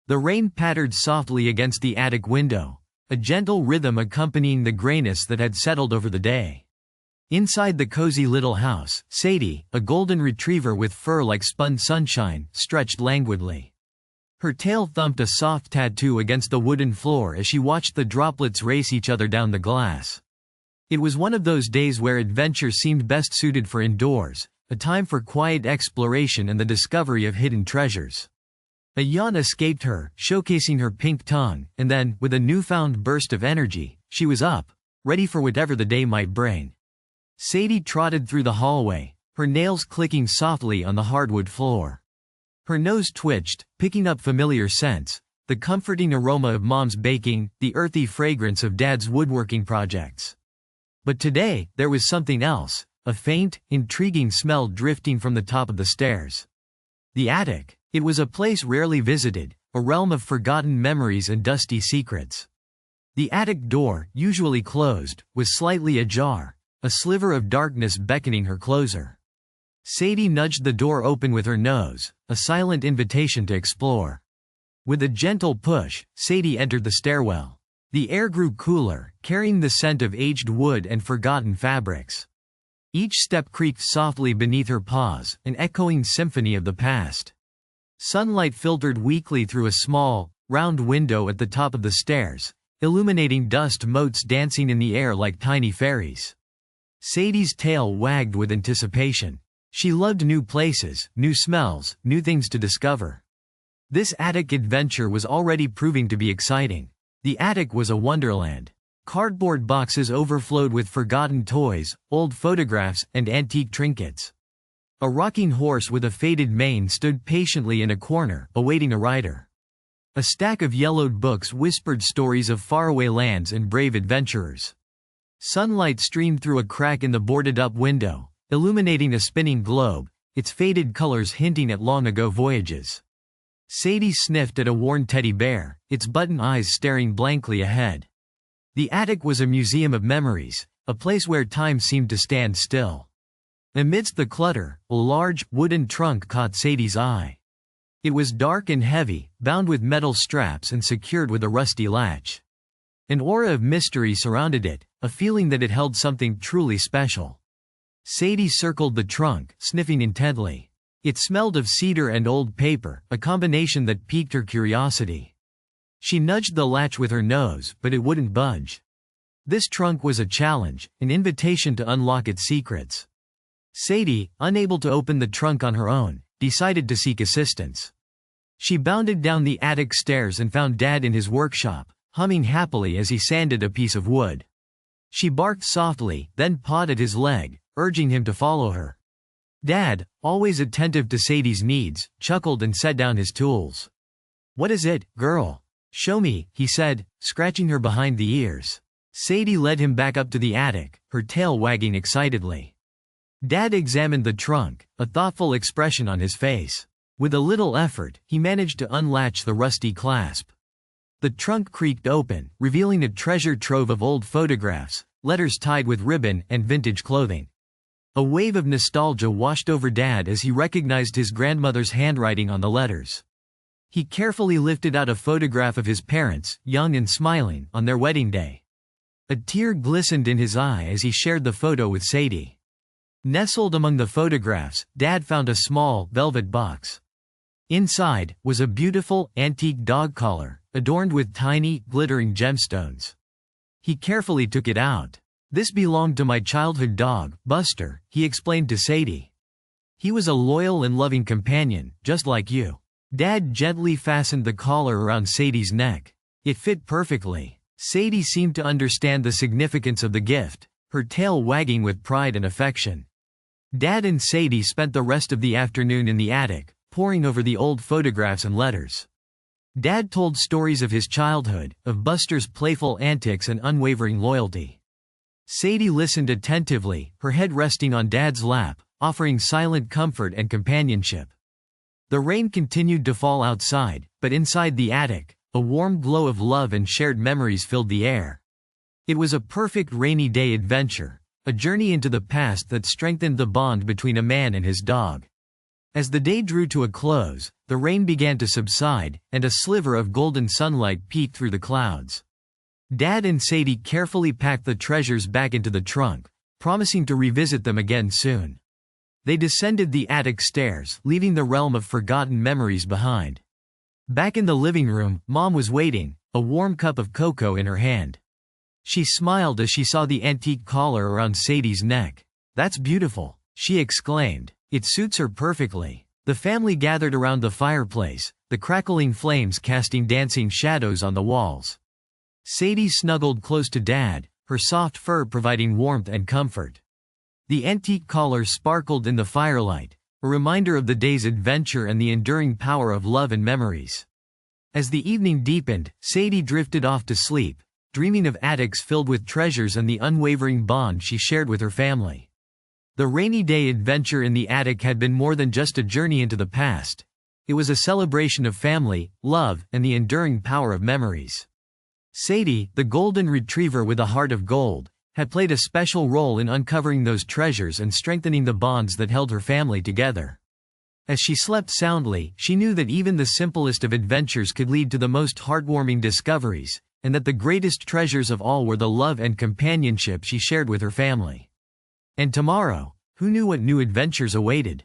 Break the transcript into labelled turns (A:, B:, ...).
A: The rain pattered softly against the attic window, a gentle rhythm accompanying the grayness that had settled over the day. Inside the cozy little house, Sadie, a golden retriever with fur like spun sunshine, stretched languidly. Her tail thumped a soft tattoo against the wooden floor as she watched the droplets race each other down the glass. It was one of those days where adventure seemed best suited for indoors, a time for quiet exploration and the discovery of hidden treasures. A yawn escaped her, showcasing her pink tongue, and then, with a newfound burst of energy, she was up, ready for whatever the day might bring. Sadie trotted through the hallway, her nails clicking softly on the hardwood floor. Her nose twitched, picking up familiar scents, the comforting aroma of Mom's baking, the earthy fragrance of Dad's woodworking projects. But today, there was something else, a faint, intriguing smell drifting from the top of the stairs. The attic. It was a place rarely visited, a realm of forgotten memories and dusty secrets. The attic door, usually closed, was slightly ajar, a sliver of darkness beckoning her closer. Sadie nudged the door open with her nose, a silent invitation to explore. With a gentle push, Sadie entered the stairwell. The air grew cooler, carrying the scent of aged wood and forgotten fabrics. Each step creaked softly beneath her paws, an echoing symphony of the past. Sunlight filtered weakly through a small, round window at the top of the stairs, illuminating dust motes dancing in the air like tiny fairies. Sadie's tail wagged with anticipation. She loved new places, new smells, new things to discover. This attic adventure was already proving to be exciting. The attic was a wonderland. Cardboard boxes overflowed with forgotten toys, old photographs, and antique trinkets. A rocking horse with a faded mane stood patiently in a corner, awaiting a rider. A stack of yellowed books whispered stories of faraway lands and brave adventurers. Sunlight streamed through a crack in the boarded-up window, illuminating a spinning globe, its faded colors hinting at long-ago voyages. Sadie sniffed at a worn teddy bear, its button eyes staring blankly ahead. The attic was a museum of memories, a place where time seemed to stand still. Amidst the clutter, a large, wooden trunk caught Sadie's eye. It was dark and heavy, bound with metal straps and secured with a rusty latch. An aura of mystery surrounded it, a feeling that it held something truly special. Sadie circled the trunk, sniffing intently. It smelled of cedar and old paper, a combination that piqued her curiosity. She nudged the latch with her nose, but it wouldn't budge. This trunk was a challenge, an invitation to unlock its secrets. Sadie, unable to open the trunk on her own, decided to seek assistance. She bounded down the attic stairs and found Dad in his workshop, humming happily as he sanded a piece of wood. She barked softly, then pawed at his leg, urging him to follow her. Dad, always attentive to Sadie's needs, chuckled and set down his tools. "What is it, girl? Show me," he said, scratching her behind the ears. Sadie led him back up to the attic, her tail wagging excitedly. Dad examined the trunk, a thoughtful expression on his face. With a little effort, he managed to unlatch the rusty clasp. The trunk creaked open, revealing a treasure trove of old photographs, letters tied with ribbon, and vintage clothing. A wave of nostalgia washed over Dad as he recognized his grandmother's handwriting on the letters. He carefully lifted out a photograph of his parents, young and smiling, on their wedding day. A tear glistened in his eye as he shared the photo with Sadie. Nestled among the photographs, Dad found a small, velvet box. Inside was a beautiful, antique dog collar, adorned with tiny, glittering gemstones. He carefully took it out. "This belonged to my childhood dog, Buster," he explained to Sadie. "He was a loyal and loving companion, just like you." Dad gently fastened the collar around Sadie's neck. It fit perfectly. Sadie seemed to understand the significance of the gift, her tail wagging with pride and affection. Dad and Sadie spent the rest of the afternoon in the attic, poring over the old photographs and letters. Dad told stories of his childhood, of Buster's playful antics and unwavering loyalty. Sadie listened attentively, her head resting on Dad's lap, offering silent comfort and companionship. The rain continued to fall outside, but inside the attic, a warm glow of love and shared memories filled the air. It was a perfect rainy day adventure, a journey into the past that strengthened the bond between a man and his dog. As the day drew to a close, the rain began to subside, and a sliver of golden sunlight peeked through the clouds. Dad and Sadie carefully packed the treasures back into the trunk, promising to revisit them again soon. They descended the attic stairs, leaving the realm of forgotten memories behind. Back in the living room, Mom was waiting, a warm cup of cocoa in her hand. She smiled as she saw the antique collar around Sadie's neck. "That's beautiful," she exclaimed. "It suits her perfectly." The family gathered around the fireplace, the crackling flames casting dancing shadows on the walls. Sadie snuggled close to Dad, her soft fur providing warmth and comfort. The antique collar sparkled in the firelight, a reminder of the day's adventure and the enduring power of love and memories. As the evening deepened, Sadie drifted off to sleep, dreaming of attics filled with treasures and the unwavering bond she shared with her family. The rainy day adventure in the attic had been more than just a journey into the past. It was a celebration of family, love, and the enduring power of memories. Sadie, the golden retriever with a heart of gold, had played a special role in uncovering those treasures and strengthening the bonds that held her family together. As she slept soundly, she knew that even the simplest of adventures could lead to the most heartwarming discoveries, and that the greatest treasures of all were the love and companionship she shared with her family. And tomorrow, who knew what new adventures awaited?